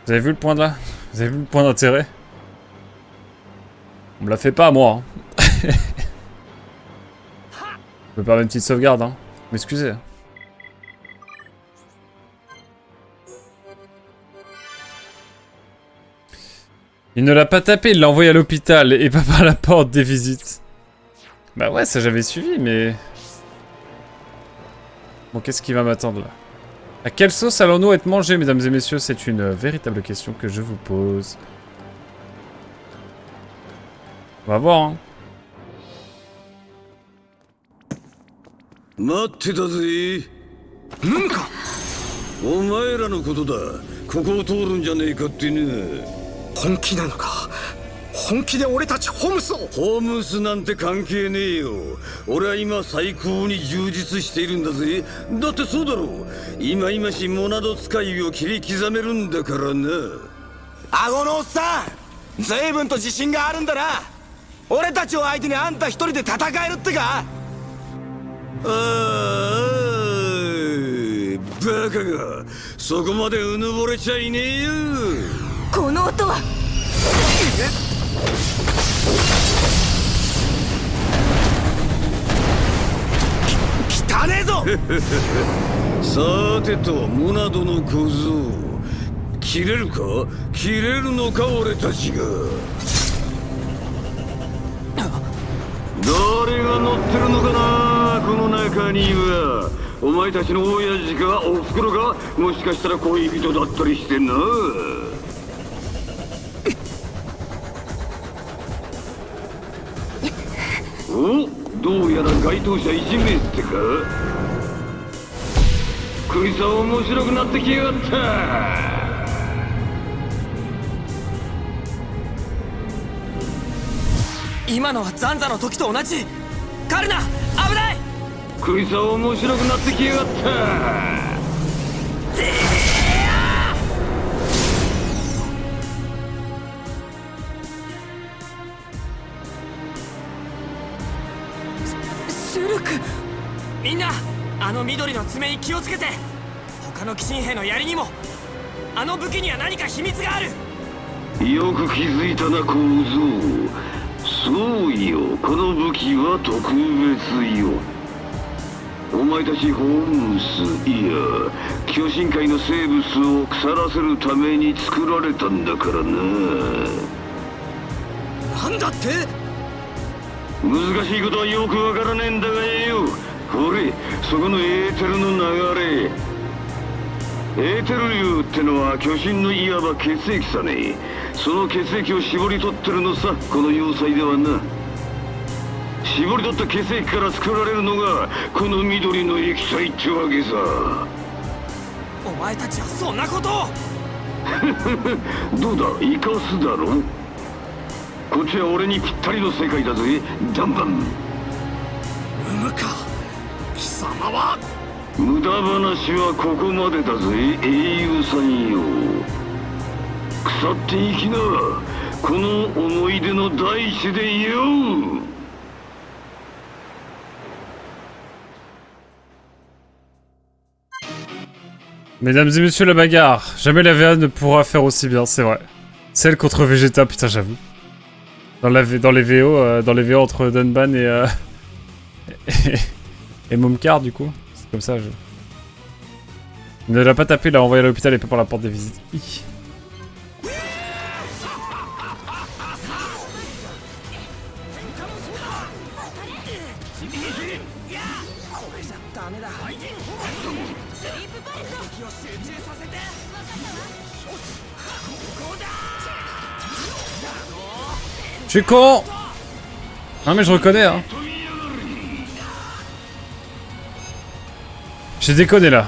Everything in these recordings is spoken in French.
Vous avez vu le point de là? Vous avez vu le point d'intérêt? On me la fait pas, moi. Hein. Je peux faire une petite sauvegarde, hein. M'excusez. Il ne l'a pas tapé, il l'a envoyé à l'hôpital et pas par la porte des visites. Bah ouais, ça j'avais suivi, mais... Bon, qu'est-ce qui va m'attendre là? À quelle sauce allons-nous être mangés, mesdames et messieurs? C'est une véritable question que je vous pose. On va voir, hein. 待ってたぜ。なんかお前らのことだ。ここを通るんじゃねえかってね。本気なのか。本気で俺たちホムスを。ホームスなんて関係ねえよ。俺は今最高に充実しているんだぜ。だってそうだろう。今々しモナド使いを切り刻めるんだからな。顎のおっさん、随分と自信があるんだな。俺たちを相手にあんた一人で戦えるってか。ああ、バカがそこまでうぬぼれちゃいねえよ。この音は。汚ねえぞ。さてとモナドの小僧、切れるか切れるのか俺たちが。誰が乗ってるのかなこの中には。お前たちの親父かおふくろか、もしかしたら恋人だったりしてな。お、どうやら該当者1名ってか。クイズは面白くなってきやがった。今のはザンザの時と同じ。カルナ、危ない。クイズは面白くなってきやがった。シュルク。みんなあの緑の爪に気をつけて。他の鬼神兵の槍にもあの武器には何か秘密がある。よく気づいたな小僧。そうよ、この武器は特別よ。お前たちホームス、いや巨神界の生物を腐らせるために作られたんだからな。なんだって。難しいことはよくわからねえんだがよ。ほれ、そこのエーテルの流れ。エーテル流ってのは巨神のいわば血液さね。その血液を絞り取ってるのさ、この要塞ではな。絞り取った血液から作られるのがこの緑の液体ってわけさ。お前たちはそんなことを。どうだ、生かすだろ。こっちは俺にぴったりの世界だぜ、ダンバン。むか貴様は。無駄話はここまでだぜ、英雄さんよ。腐っていきな、この思い出の大地でよ。Mesdames et messieurs, la bagarre. Jamais la VA ne pourra faire aussi bien, c'est vrai. Celle contre Vegeta, putain, j'avoue. Dans les VO entre Dunban et Momcar, du coup. C'est comme ça, je... Il ne l'a pas tapé, il l'a envoyé à l'hôpital et pas par la porte des visites. Je suis con. Non mais je reconnais hein. J'ai déconné là.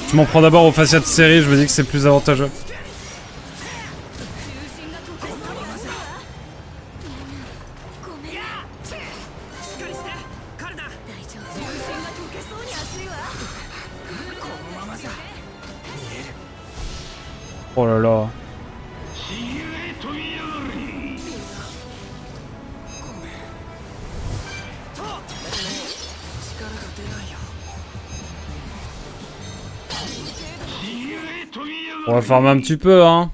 Je m'en prends d'abord au fascia de série, je me dis que c'est plus avantageux. Oh là là. しげ飛びやがれ On va farmer un petit peu, hein.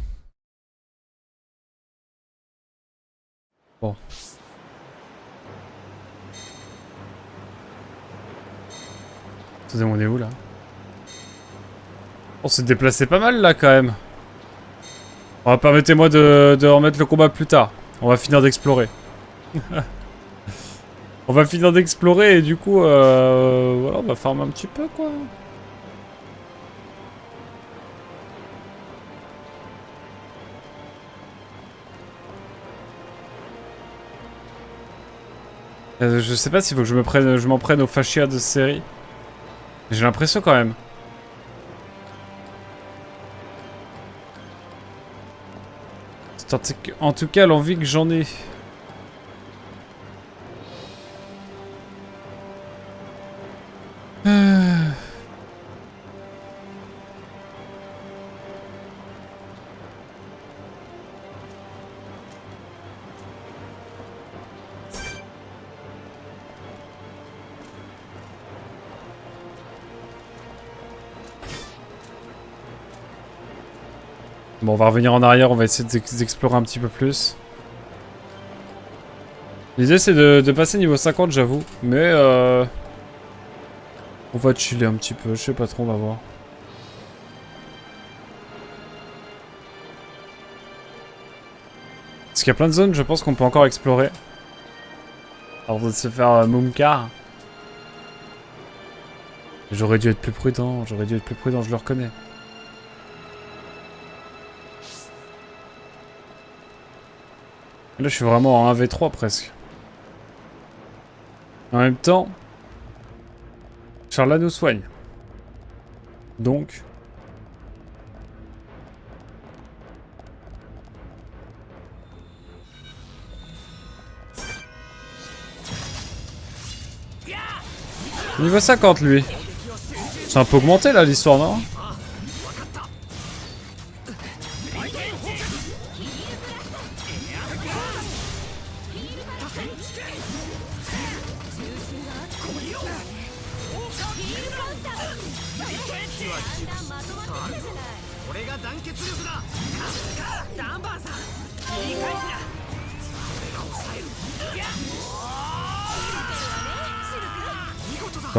Bon. Attendez, on est où là? On s'est déplacé pas mal là quand même. Permettez-moi de remettre le combat plus tard. On va finir d'explorer. On va finir d'explorer et du coup, voilà, on va farmer un petit peu quoi. Je sais pas s'il faut que je m'en prenne au fascia de cette série. J'ai l'impression quand même. En tout cas, l'envie que j'en ai. Bon, on va revenir en arrière, on va essayer d'explorer un petit peu plus. L'idée c'est de passer niveau 50, j'avoue. Mais on va chiller un petit peu, je sais pas trop, on va voir. Parce qu'il y a plein de zones, je pense qu'on peut encore explorer. Avant de se faire Mumkar. J'aurais dû être plus prudent, je le reconnais. Là, je suis vraiment en 1v3 presque. En même temps, Charla nous soigne. Donc... Niveau 50, lui. C'est un peu augmenté, là, l'histoire, non ?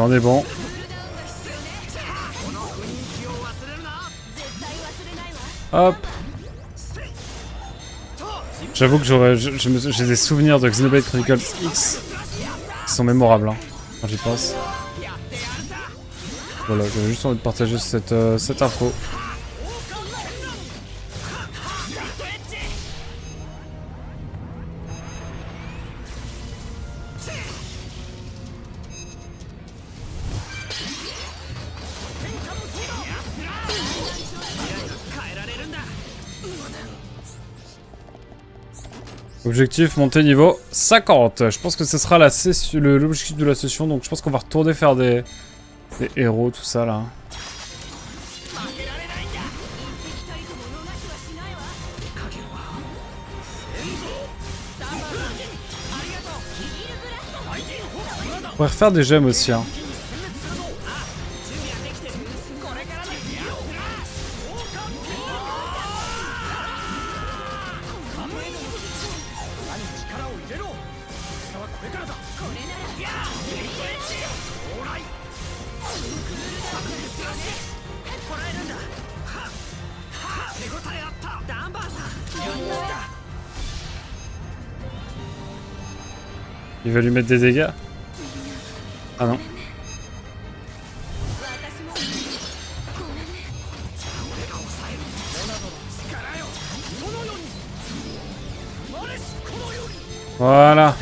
On est bon. Hop. J'avoue que j'ai des souvenirs de Xenoblade Chronicles X qui sont mémorables, hein, quand j'y pense. Voilà, j'avais juste envie de partager cette info. Objectif, monter niveau 50. Je pense que ce sera l'objectif de la session, donc je pense qu'on va retourner faire des héros, tout ça là. On pourrait refaire des gemmes aussi, hein. Il va lui mettre des dégâts. Ah non. Voilà.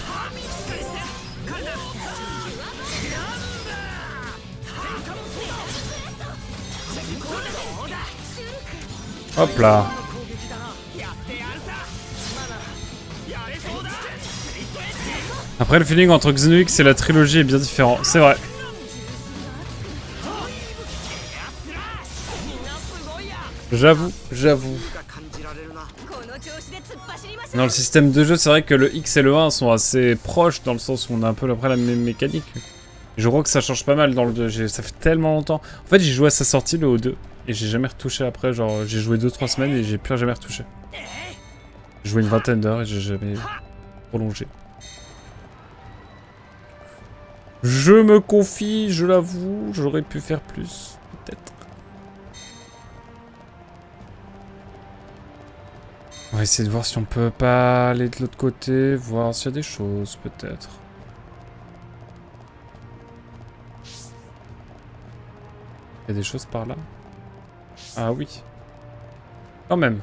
Hop là. Après, le feeling entre Xenoix et la trilogie est bien différent, c'est vrai. J'avoue. Dans le système de jeu, c'est vrai que le X et le 1 sont assez proches dans le sens où on a un peu après la même mécanique. Je crois que ça change pas mal dans le 2, ça fait tellement longtemps. En fait, j'ai joué à sa sortie, le O2, et j'ai jamais retouché après, genre j'ai joué 2-3 semaines et j'ai plus jamais retouché. J'ai joué une vingtaine d'heures et j'ai jamais prolongé. Je me confie, je l'avoue, j'aurais pu faire plus, peut-être. On va essayer de voir si on peut pas aller de l'autre côté, voir s'il y a des choses, peut-être. Il y a des choses par là? Ah oui. Quand même.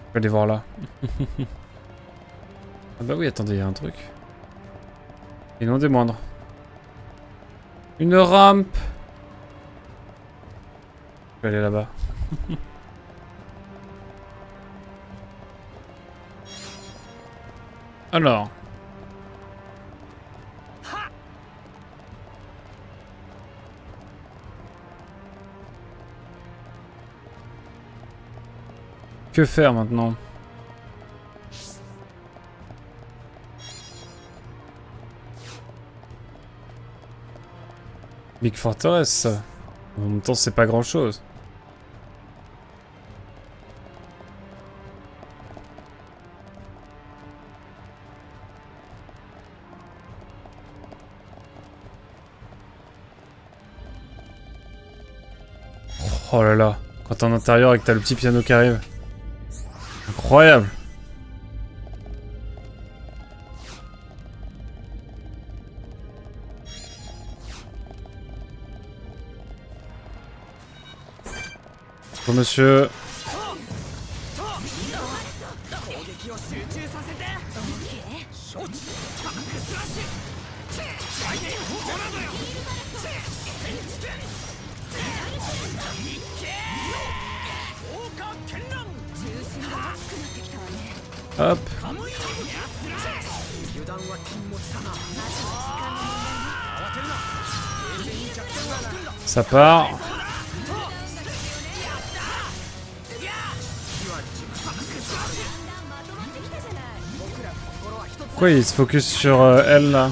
Je vais aller voir là. Ah bah oui, attendez, il y a un truc. Et non des moindres. Une rampe. Je vais aller là-bas. Alors. Que faire maintenant? Big Fortress. En même temps, c'est pas grand chose. Oh là là, quand t'es en intérieur et que t'as le petit piano qui arrive. Incroyable. Bonjour monsieur. Hop. Ça part. Pourquoi il se focus sur elle là?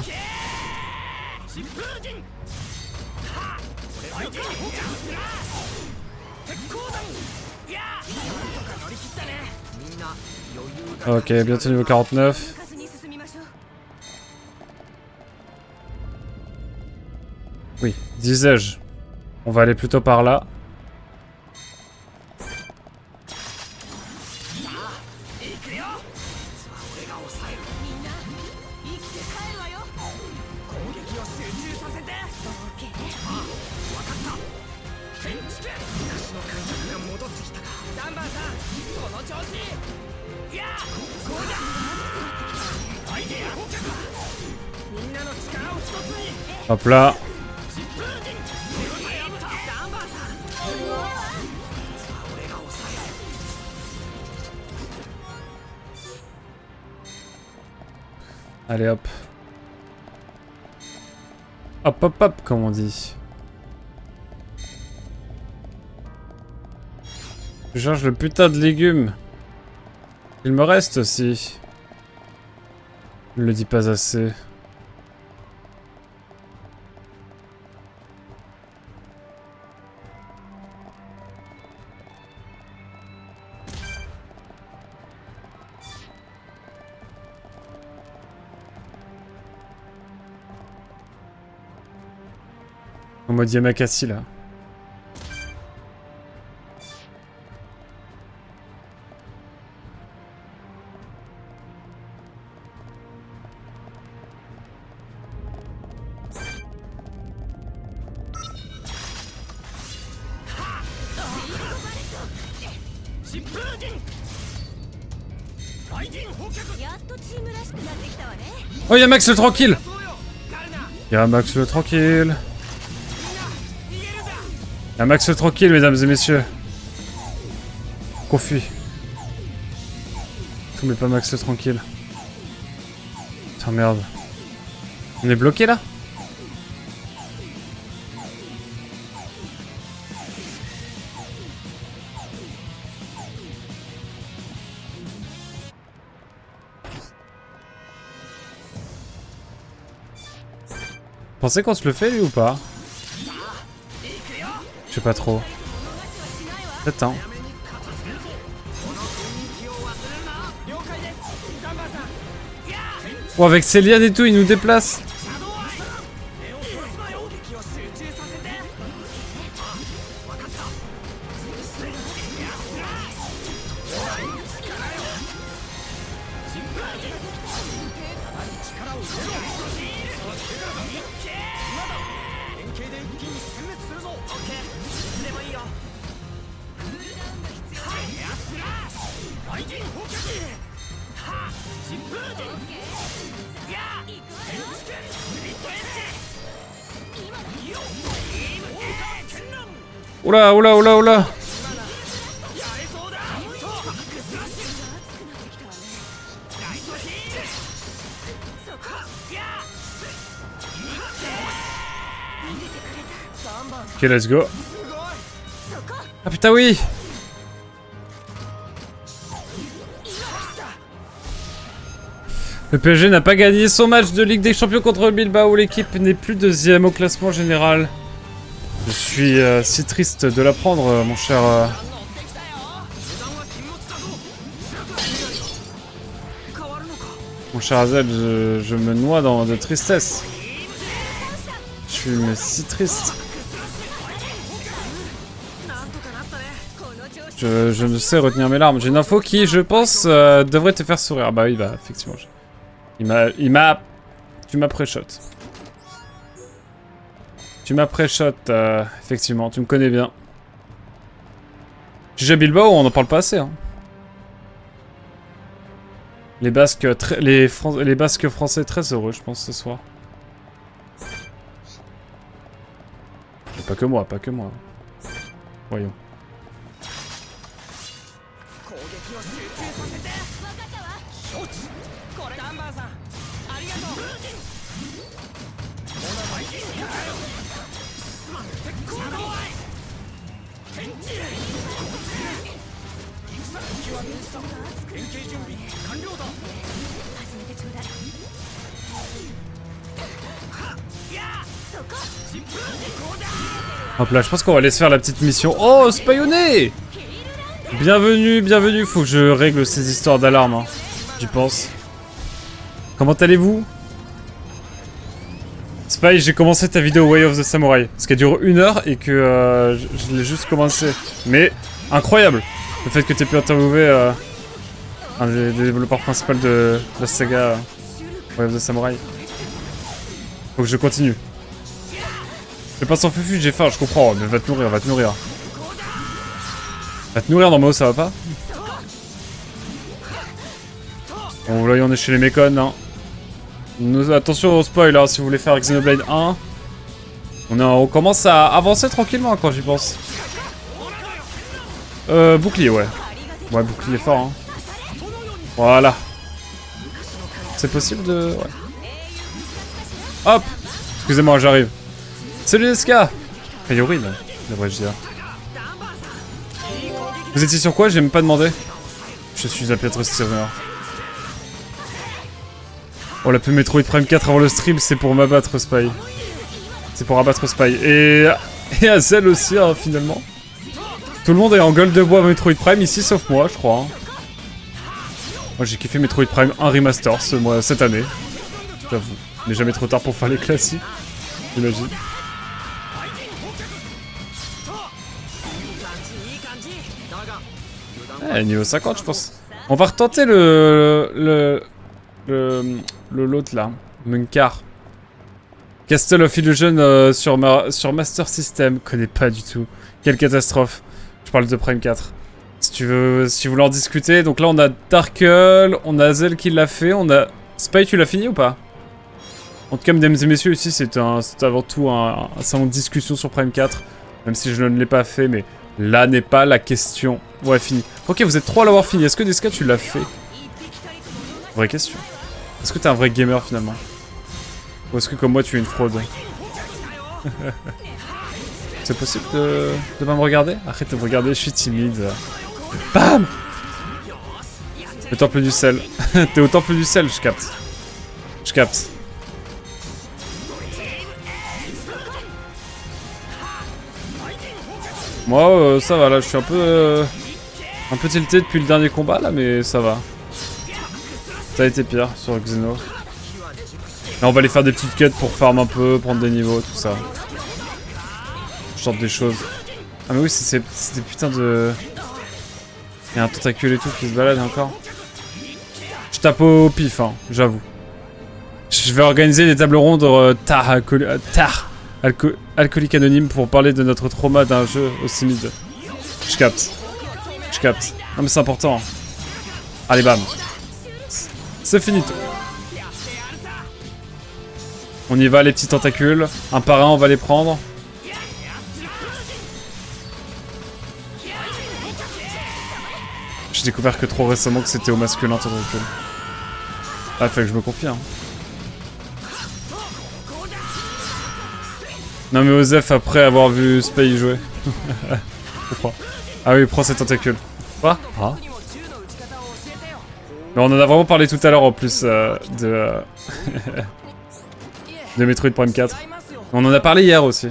Ok, bientôt niveau 49. Oui, disais-je. On va aller plutôt par là. Hop là. Allez hop. Hop hop hop comme on dit. Je cherche le putain de légumes. Il me reste aussi. Je ne le dis pas assez. En mode Yamakasi là. Oh, y'a Max le tranquille! Y'a Max le tranquille! Y'a Max le tranquille, mesdames et messieurs! Confus. Tout mais pas Max le tranquille. Putain, merde. On est bloqué là? Pensez qu'on se le fait lui ou pas? Je sais pas trop. Peut-être hein. Oh, avec ses lianes et tout, il nous déplace. Oula, oula, oula, oula. Ok, let's go. Ah putain, oui. Le PSG n'a pas gagné son match de Ligue des Champions contre Bilbao. L'équipe n'est plus deuxième au classement général. Je suis si triste de l'apprendre, mon cher... Mon cher Azel, je me noie de tristesse. Je suis mais si triste. Je ne sais retenir mes larmes. J'ai une info qui, je pense, devrait te faire sourire. Ah bah oui, bah effectivement. Tu m'as pré-shot. Tu m'as pré-shot, effectivement, tu me connais bien. GG Bilbao, on n'en parle pas assez. Hein. Les Basques français très heureux, je pense, ce soir. Et pas que moi, pas que moi. Voyons. Hop là, je pense qu'on va laisser faire la petite mission. Oh, Spayonné! Bienvenue, bienvenue. Faut que je règle ces histoires d'alarme. Hein. J'y pense. Comment allez-vous? Spy, j'ai commencé ta vidéo Way of the Samurai. Parce qu'elle dure 1 heure et que je l'ai juste commencé. Mais incroyable! Le fait que tu aies pu interviewer un des développeurs principaux de la saga Way of the Samurai. Faut que je continue. Je passe en fufu, j'ai faim, je comprends, mais va te nourrir, va te nourrir. Va te nourrir, normalement ça va pas. Bon là on est chez les mécones, hein. Attention au spoil, hein, si vous voulez faire Xenoblade 1. On commence à avancer tranquillement quand j'y pense. Bouclier, ouais. Ouais, bouclier fort, hein. Voilà. C'est possible de... Ouais. Hop. Excusez-moi, j'arrive. Salut Neska. Kayorine, devrais-je dire. Vous étiez sur quoi? J'ai même pas demandé. Je suis un piètre streamer. Oh, la pub Metroid Prime 4 avant le stream, c'est pour m'abattre Spy. C'est pour abattre Spy. Et Azel aussi, hein, finalement. Tout le monde est en gueule de bois Metroid Prime ici, sauf moi, je crois. Hein. Moi, j'ai kiffé Metroid Prime 1 Remaster cette année. J'avoue. Il n'est jamais trop tard pour faire les classiques. J'imagine. Niveau 50, je pense. On va retenter l'autre là. Munkar. Castle of Illusion sur Master System. Connais pas du tout. Quelle catastrophe. Je parle de Prime 4. Si vous voulez en discuter. Donc là, on a Darkle. On a Azel qui l'a fait. On a... Spy, tu l'as fini ou pas? En tout cas, mesdames et messieurs, ici, c'est avant tout un salon de discussion sur Prime 4. Même si je ne l'ai pas fait, mais là n'est pas la question. Ouais, fini. Ok, vous êtes 3 à l'avoir fini. Est-ce que Neska, tu l'as fait? Vraie question. Est-ce que t'es un vrai gamer, finalement? Ou est-ce que, comme moi, tu es une fraude? C'est possible de pas me regarder? Arrête de me regarder, je suis timide. Bam! Le temple du sel. T'es au temple du sel, je capte. Je capte. Moi, ça va, là, je suis un peu tilté depuis le dernier combat, là, mais ça va. Ça a été pire sur Xeno. Là, on va aller faire des petites quêtes pour farm un peu, prendre des niveaux, tout ça. Je tente des choses. Ah mais oui, c'est des putains de... Il y a un tentacule et tout qui se balade encore. Je tape au pif, hein, j'avoue. Je vais organiser des tables rondes alcoolique anonyme pour parler de notre trauma d'un jeu aussi mid. Je capte. Je capte. Non mais c'est important. Allez bam. C'est finito. On y va les petits tentacules. Un par un on va les prendre. J'ai découvert que trop récemment que c'était au masculin tentacule. Ah, fait que je me confie hein. Non mais Osef après avoir vu Spay jouer. Pourquoi? Ah oui, prends ces tentacules. Quoi? Ah. Mais on en a vraiment parlé tout à l'heure en plus de Metroid Prime 4. On en a parlé hier aussi.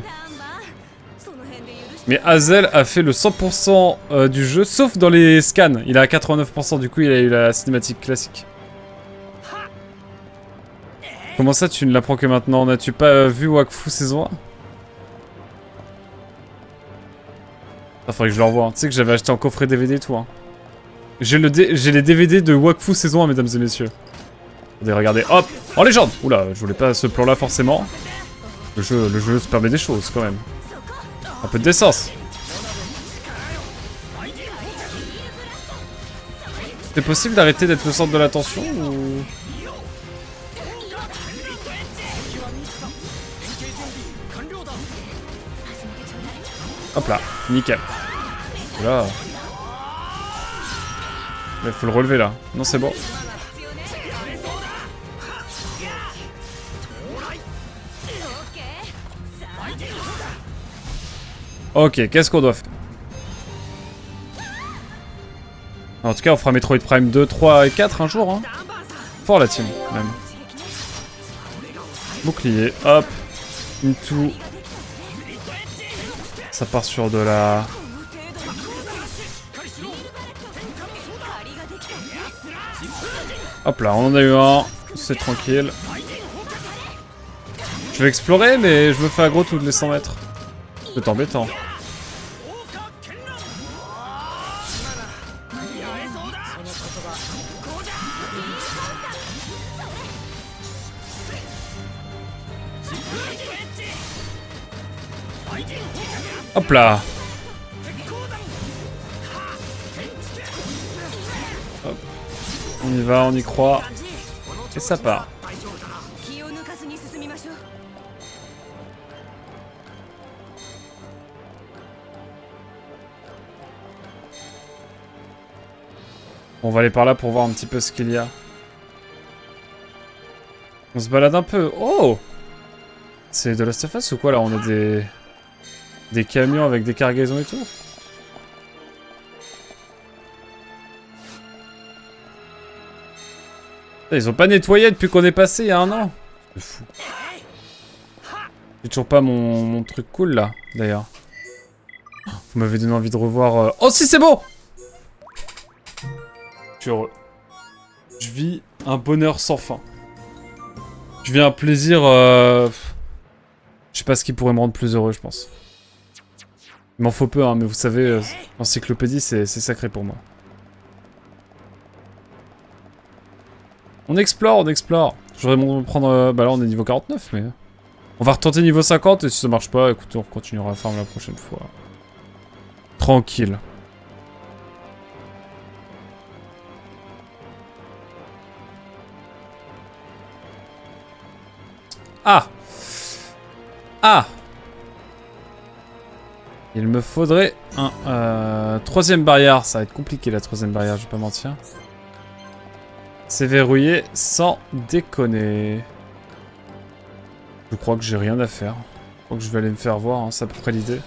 Mais Hazel a fait le 100% du jeu, sauf dans les scans. Il est à 89%, du coup il a eu la cinématique classique. Comment ça tu ne l'apprends que maintenant? N'as-tu pas vu Wakfu saison 1? Ah, faudrait que je le revoie. Tu sais que j'avais acheté en coffret DVD et tout. Hein. J'ai les DVD de Wakfu saison 1, mesdames et messieurs. Regardez, hop, en légende. Oula, je voulais pas ce plan là forcément. Le jeu se permet des choses quand même. Un peu de décence. C'est possible d'arrêter d'être le centre de l'attention ou... Hop là, nickel. Là. Il faut le relever là. Non, c'est bon. Ok, qu'est-ce qu'on doit faire? En tout cas, on fera Metroid Prime 2, 3 et 4 un jour. Hein. Fort la team, même. Bouclier, hop. Into. Ça part sur de la... Hop là, on en a eu un. C'est tranquille. Je vais explorer, mais je me fais aggro toutes les 100 mètres. C'est embêtant. Hop là. Hop. On y va, on y croit. Et ça part. On va aller par là pour voir un petit peu ce qu'il y a. On se balade un peu. Oh! C'est de Last of Us ou quoi là? On a des camions avec des cargaisons et tout. Ils ont pas nettoyé depuis qu'on est passé il y a un an. C'est fou. J'ai toujours pas mon truc cool là, d'ailleurs. Vous m'avez donné envie de revoir... Oh si, c'est bon! Je suis heureux. Je vis un bonheur sans fin. Je vis un plaisir... Je sais pas ce qui pourrait me rendre plus heureux, je pense. Il m'en faut peu, hein, mais vous savez, l'encyclopédie, c'est sacré pour moi. On explore, on explore. J'aurais me prendre... bah là, on est niveau 49, mais... On va retenter niveau 50, et si ça marche pas, écoutez, on continuera à farm la prochaine fois. Tranquille. Ah! Ah! Il me faudrait un... troisième barrière. Ça va être compliqué la troisième barrière, je vais pas mentir. C'est verrouillé sans déconner. Je crois que j'ai rien à faire. Je crois que je vais aller me faire voir, hein, c'est à peu près l'idée.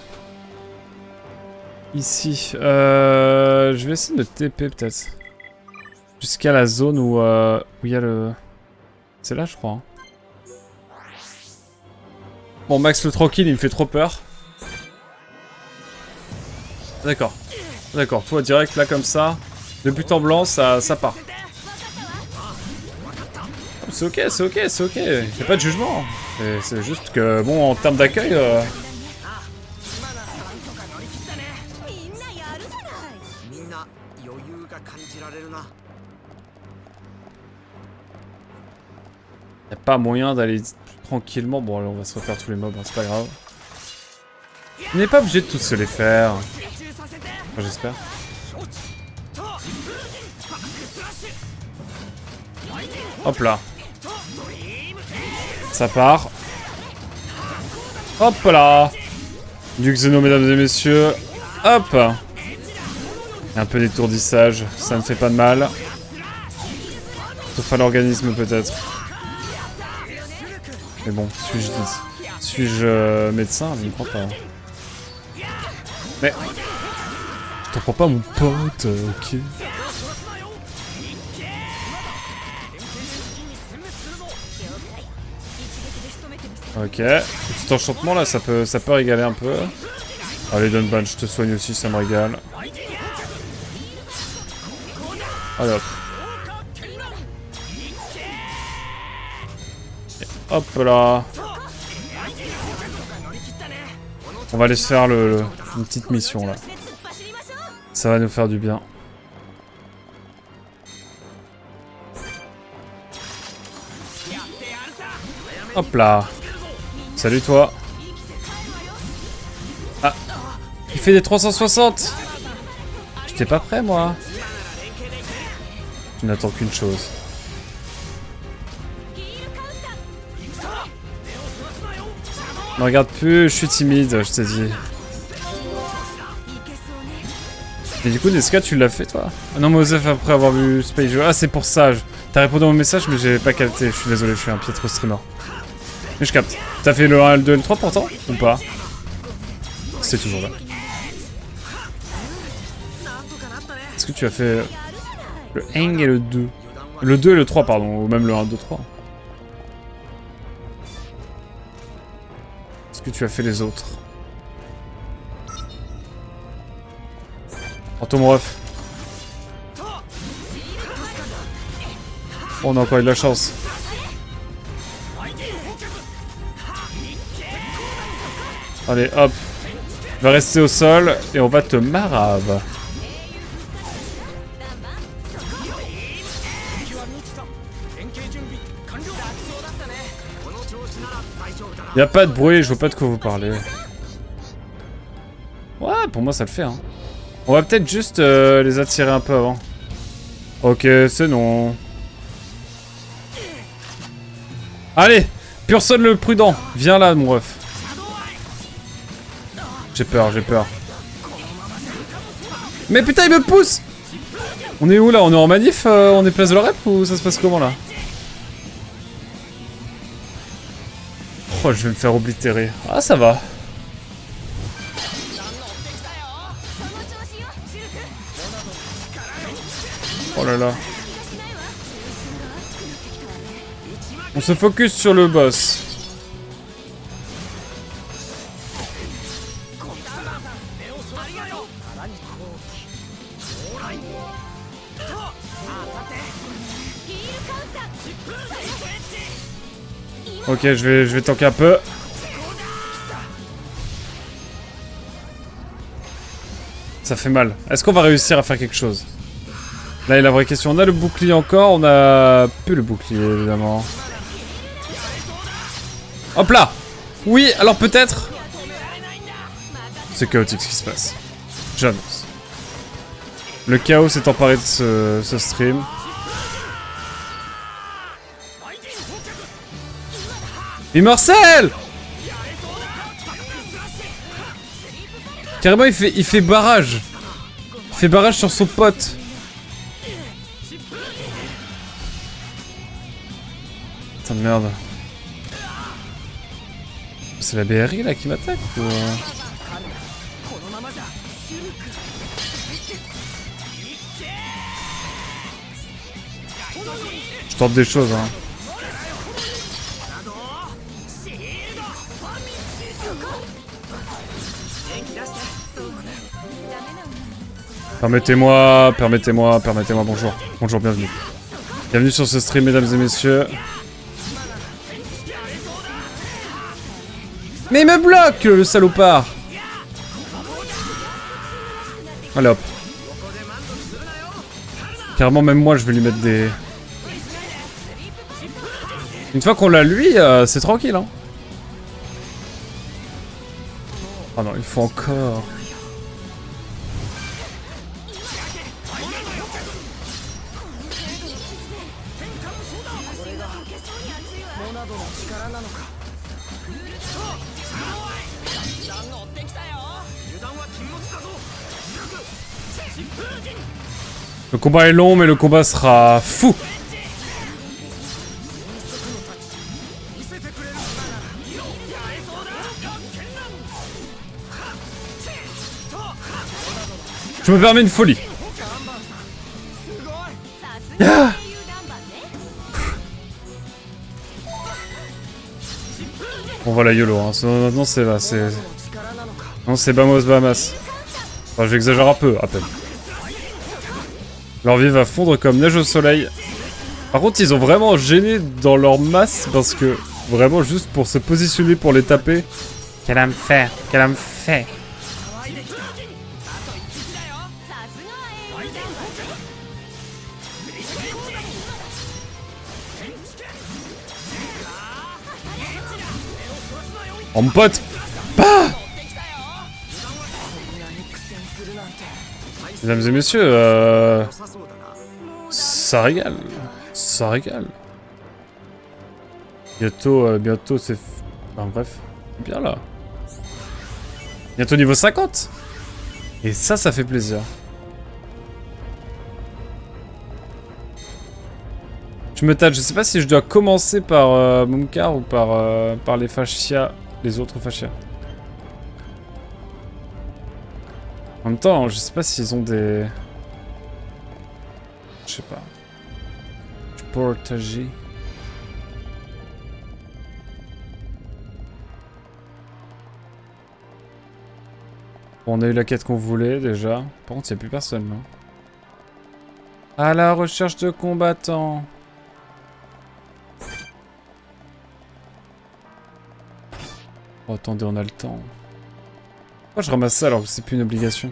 Ici. Je vais essayer de TP peut-être. Jusqu'à la zone où il y a le... C'est là je crois. Hein. Bon, Max le tranquille, il me fait trop peur. D'accord. D'accord, toi direct là comme ça, de but en blanc, ça part. C'est ok, c'est ok, c'est ok. Y'a pas de jugement. C'est juste que, bon, en termes d'accueil... Y'a pas moyen d'aller tranquillement. Bon, allez, on va se refaire tous les mobs, hein, c'est pas grave. On n'est pas obligé de tous se les faire. Enfin, j'espère. Hop là. Ça part. Hop là. Du Xeno, mesdames et messieurs. Hop. Un peu d'étourdissage, ça ne fait pas de mal. Sauf à l'organisme peut-être. Mais bon, suis-je médecin? Je ne crois pas. Mais... Je t'en prends pas mon pote, ok. Ok, petit enchantement là, ça peut régaler un peu. Allez Dunban, je te soigne aussi, ça me régale. Allez hop. Et hop là. On va aller se faire une petite mission là. Ça va nous faire du bien. Hop là. Salut toi. Ah. Il fait des 360. J'étais pas prêt moi. Je n'attends qu'une chose. Ne regarde plus, je suis timide, je t'ai dit. Et du coup, Nesca, tu l'as fait toi? Ah non, Mosef, après avoir vu Space Joe. Ah, c'est pour ça. T'as répondu à mon message, mais j'ai pas capté. Je suis désolé, je suis un piètre streamer. Mais je capte. T'as fait le 1, le 2 et le 3 pourtant? Ou pas? C'est toujours là. Est-ce que tu as fait le 1 et le 2? Le 2 et le 3, pardon. Ou même le 1, 2, 3. Est-ce que tu as fait les autres? Prends-toi mon ref. Oh, on a encore eu de la chance. Allez, hop. Tu vas rester au sol et on va te marave. Y a pas de bruit, je vois pas de quoi vous parlez. Ouais, pour moi ça le fait, hein. On va peut-être juste les attirer un peu avant. Ok, c'est non. Allez, Purson le prudent, viens là mon ref. J'ai peur, j'ai peur. Mais putain, il me pousse! On est où là? On est en manif? On est place de la rep ou ça se passe comment là? Oh, je vais me faire oblitérer. Ah, ça va. Oh là là. On se focus sur le boss. Ok, je vais tanker un peu. Ça fait mal. Est-ce qu'on va réussir à faire quelque chose? Là est la vraie question. On a le bouclier encore, on a plus le bouclier évidemment. Hop là! Oui, alors peut-être. C'est chaotique ce qui se passe. J'annonce. Le chaos s'est emparé de ce stream. Et Marcel! Carrément il fait barrage. Il fait barrage sur son pote. Putain de merde. C'est la BRI là qui m'attaque ou... Je tente des choses hein. Permettez-moi, bonjour. Bonjour, bienvenue. Bienvenue sur ce stream, mesdames et messieurs. Mais il me bloque, le salopard. Allez hop. Carrément, même moi, je vais lui mettre des... Une fois qu'on l'a lui, c'est tranquille, hein. Oh non, il faut encore... Le combat est long, mais le combat sera fou. Je me permets une folie. Ah. Bon voilà YOLO, hein. Maintenant c'est là, c'est... Non c'est Bamos Bahamas. Enfin j'exagère un peu, à peine. Leur vie va fondre comme neige au soleil. Par contre ils ont vraiment gêné dans leur masse parce que... Vraiment juste pour se positionner pour les taper. Qu'elle a me fait, qu'elle a me fait. Oh mon pote. Bah mesdames et messieurs, ça régale. Ça régale. Bientôt c'est... Enfin bref, bien là. Bientôt niveau 50. Et ça fait plaisir. Je me tâte, je sais pas si je dois commencer par Mumkar ou par les fascias, les autres fascias. En même temps, je sais pas s'ils ont des... Je sais pas. Du portager. Bon, on a eu la quête qu'on voulait déjà. Par contre, il n'y a plus personne, non? À la recherche de combattants. Oh, attendez, on a le temps. Pourquoi je ramasse ça alors que c'est plus une obligation?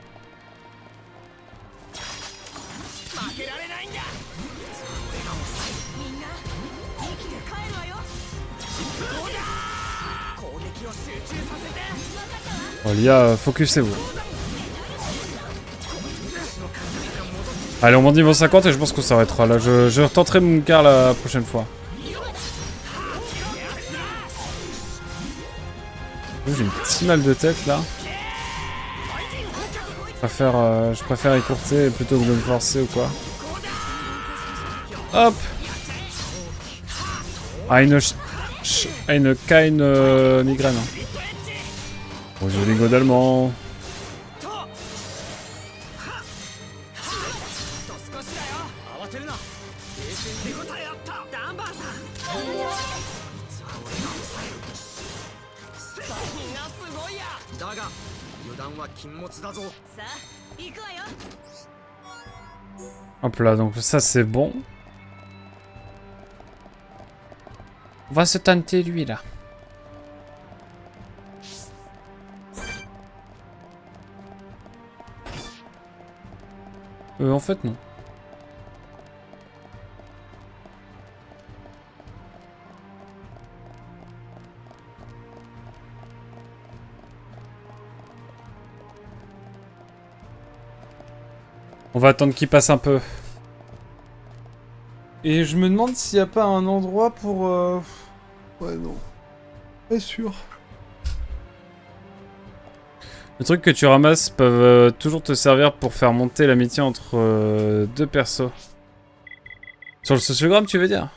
Bon, Lia, focusez-vous. Allez, on monte niveau 50 et je pense qu'on s'arrêtera là. Je retenterai mon car la prochaine fois. J'ai un petit mal de tête là. Je préfère écourter plutôt que de me forcer ou quoi. Hop. Eine keine migraine. Bon, joli go d'allemand. Hop là, donc ça c'est bon. On va se tenter lui là. En fait non. On va attendre qu'il passe un peu. Et je me demande s'il n'y a pas un endroit pour... Ouais, non. Pas sûr. Le truc que tu ramasses peuvent toujours te servir pour faire monter l'amitié entre deux persos. Sur le sociogramme, tu veux dire?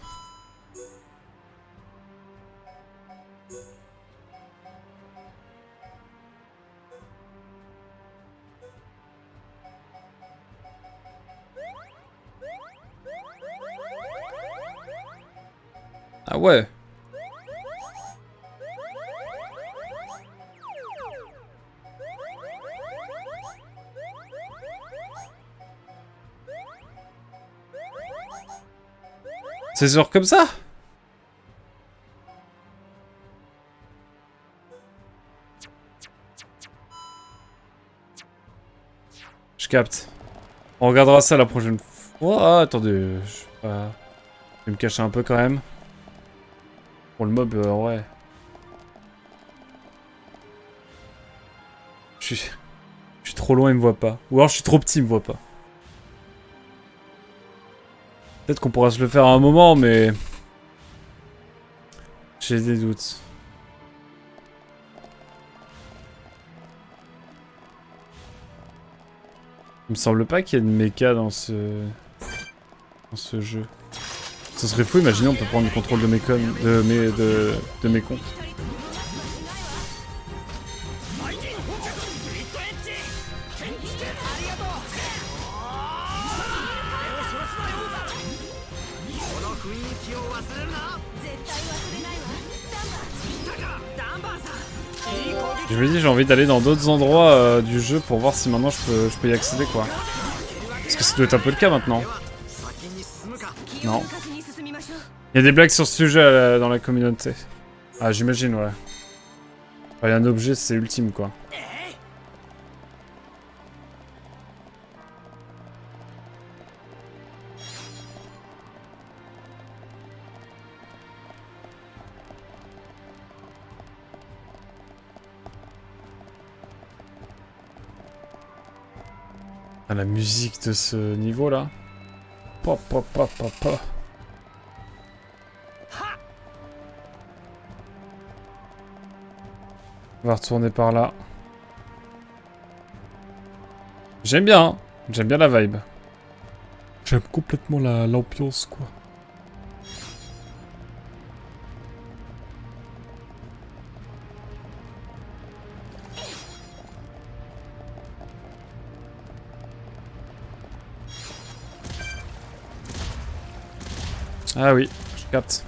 Ah ouais. C'est genre comme ça? Je capte. On regardera ça la prochaine fois. Oh, attendez, je sais pas. Je vais me cacher un peu quand même. Pour le mob, ouais. Je suis trop loin, il me voit pas. Ou alors je suis trop petit, il me voit pas. Peut-être qu'on pourra se le faire à un moment, mais... J'ai des doutes. Il me semble pas qu'il y ait de méca dans ce jeu. Ce serait fou, imaginez on peut prendre le contrôle de mes de mes comptes. Je me dis j'ai envie d'aller dans d'autres endroits du jeu pour voir si maintenant je peux y accéder quoi. Parce que ça doit être un peu le cas maintenant. Non. Il y a des blagues sur ce sujet dans la communauté. Ah j'imagine ouais. Il y a un objet c'est ultime quoi. Ah, la musique de ce niveau là. Pop pop pop pop pop. On va retourner par là. J'aime bien, hein. J'aime bien la vibe. J'aime complètement l'ambiance quoi. Ah oui, je capte.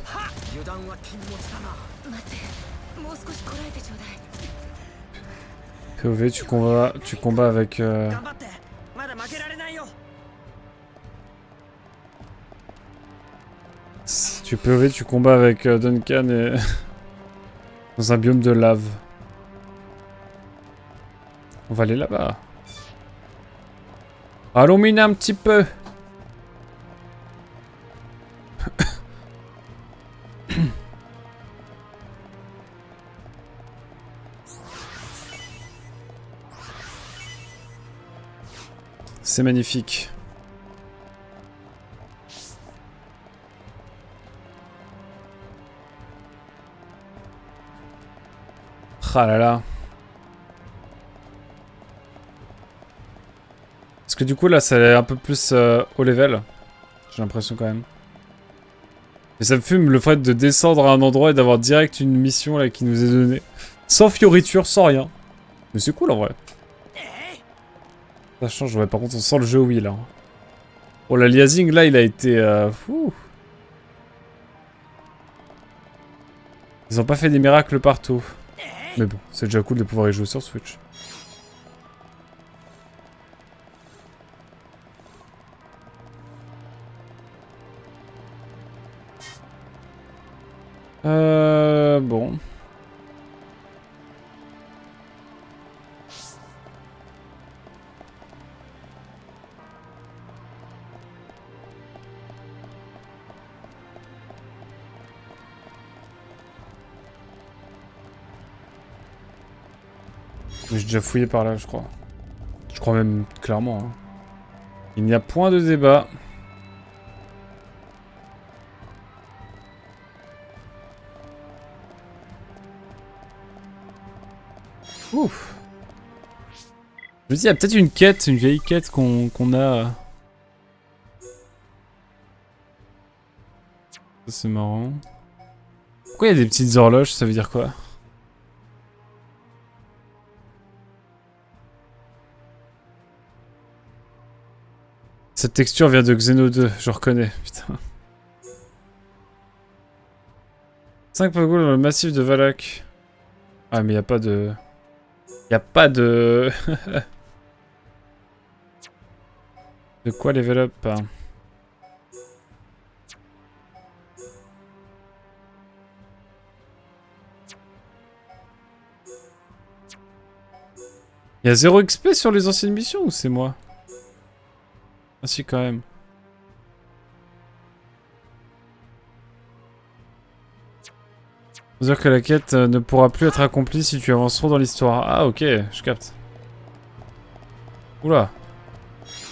POV, tu combats avec... Si tu POV, tu combats avec Duncan et... dans un biome de lave. On va aller là-bas. Allons miner un petit peu. C'est magnifique. Ah là là. Parce que du coup là ça est un peu plus haut level. J'ai l'impression quand même. Mais ça me fume le fait de descendre à un endroit et d'avoir direct une mission là qui nous est donnée. Sans fioriture, sans rien. Mais c'est cool en vrai. Ça change, ouais, par contre on sent le jeu oui là. Oh l'aliasing là il a été... fou. Ils ont pas fait des miracles partout. Mais bon, c'est déjà cool de pouvoir y jouer sur Switch. Bon. J'ai déjà fouillé par là, je crois. Je crois même clairement. Hein. Il n'y a point de débat. Ouf. Je me dis, il y a peut-être une quête, une vieille quête qu'on a. Ça c'est marrant. Pourquoi il y a des petites horloges, ça veut dire quoi? Cette texture vient de Xeno 2, je reconnais, putain. 5 Pogols dans le massif de Valak. Ah mais y a pas de... Y a pas de... De quoi level up hein. Il y a 0 XP sur les anciennes missions ou c'est moi? Ah si, quand même. C'est-à-dire que la quête ne pourra plus être accomplie si tu avances trop dans l'histoire. Ah ok, je capte. Oula.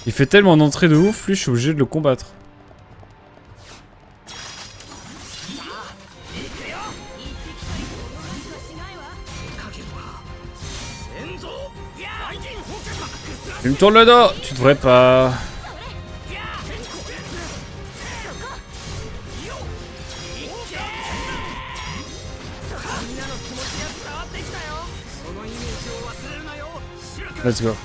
Il fait tellement d'entrée de ouf, lui je suis obligé de le combattre. Tu me tournes le dos. Tu devrais pas... Let's go.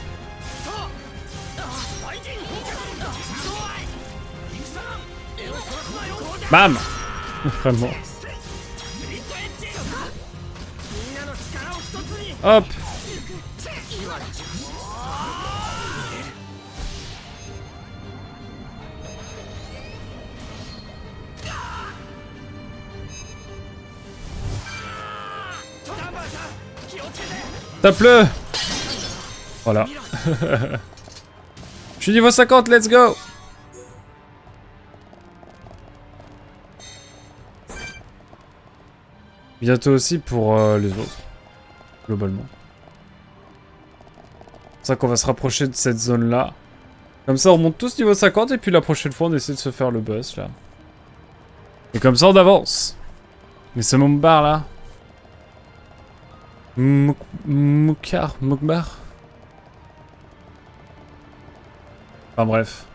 Bam. Vraiment. Hop. Tape-le. Voilà. Je suis niveau 50, let's go. Bientôt aussi pour les autres, globalement. C'est pour ça qu'on va se rapprocher de cette zone-là. Comme ça, on monte tous niveau 50 et puis la prochaine fois, on essaie de se faire le boss, là. Et comme ça, on avance. Mais c'est mon bar, là. Mokbar. Enfin bref.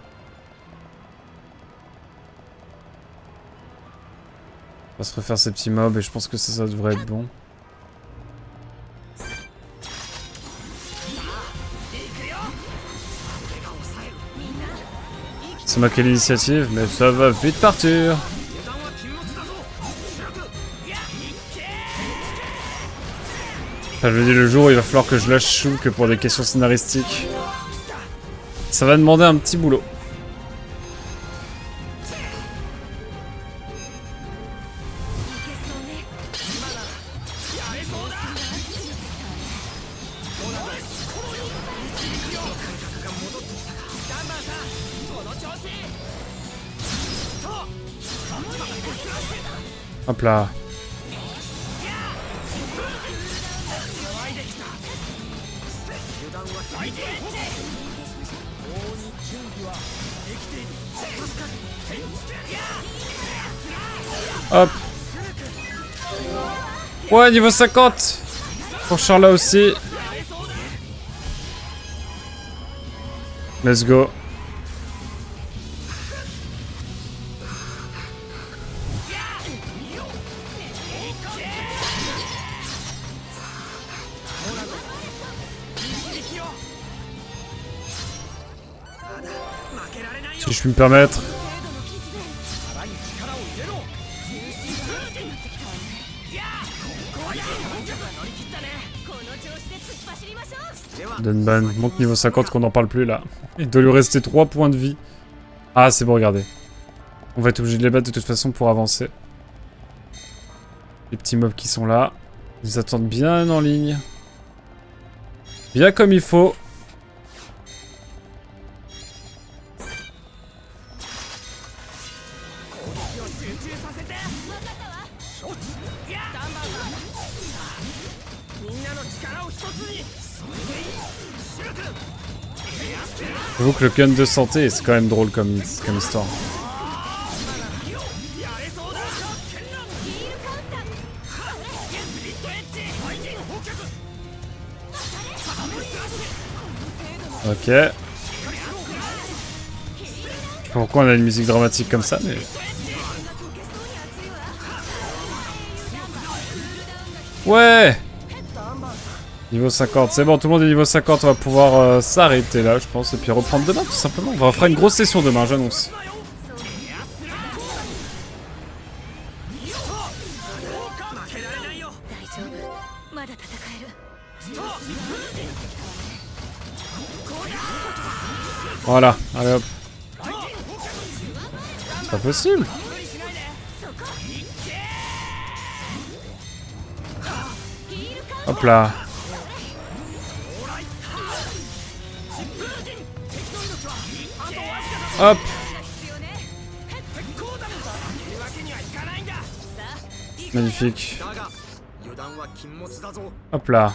On va se refaire ces petits mobs et je pense que ça devrait être bon. C'est moi qui ai l'initiative, mais ça va vite partir. Enfin, je veux dire, le jour où il va falloir que je lâche Shulk pour des questions scénaristiques. Ça va demander un petit boulot. Hop là. Hop. Ouais, niveau 50. Pour Charla aussi. Let's go. Si je puis me permettre. Dunban, monte niveau 50 qu'on n'en parle plus là. Il doit lui rester 3 points de vie. Ah c'est bon, regardez. On va être obligé de les battre de toute façon pour avancer. Les petits mobs qui sont là. Ils attendent bien en ligne. Bien comme il faut. J'avoue que le gun de santé, c'est quand même drôle comme histoire. Ok. Je sais pas pourquoi on a une musique dramatique comme ça, mais... Ouais! Niveau 50, c'est bon, tout le monde est niveau 50, on va pouvoir s'arrêter là, je pense, et puis reprendre demain, tout simplement. On va faire une grosse session demain, j'annonce. Voilà, allez hop. C'est pas possible. Hop là. Hop. Magnifique. Hop là.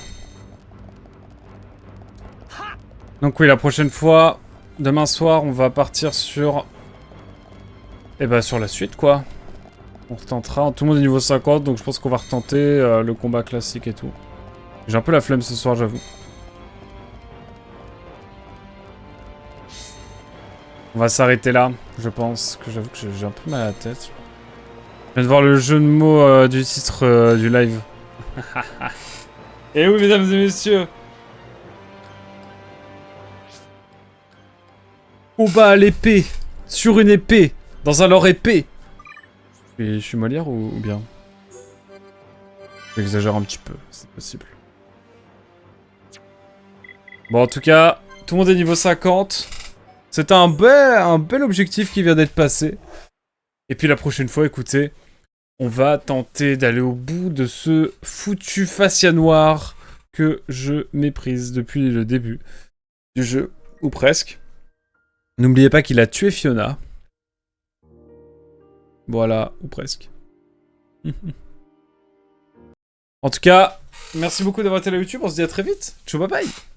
Donc oui, la prochaine fois, demain soir, on va partir sur... Eh ben, sur la suite, quoi. On retentera. Tout le monde est niveau 50, donc je pense qu'on va retenter le combat classique et tout. J'ai un peu la flemme ce soir, j'avoue. On va s'arrêter là, je pense. Que j'avoue que j'ai un peu mal à la tête. Je viens de voir le jeu de mots du titre du live. Et oui, mesdames et messieurs. Combat à l'épée. Sur une épée. Dans un lore épée. Et je suis Molière ou bien? J'exagère un petit peu, c'est possible. Bon, en tout cas, tout le monde est niveau 50. C'est un bel objectif qui vient d'être passé. Et puis la prochaine fois, écoutez, on va tenter d'aller au bout de ce foutu fascia noir que je méprise depuis le début du jeu, ou presque. N'oubliez pas qu'il a tué Fiona. Voilà, ou presque. En tout cas, merci beaucoup d'avoir été là YouTube, on se dit à très vite. Ciao, bye bye.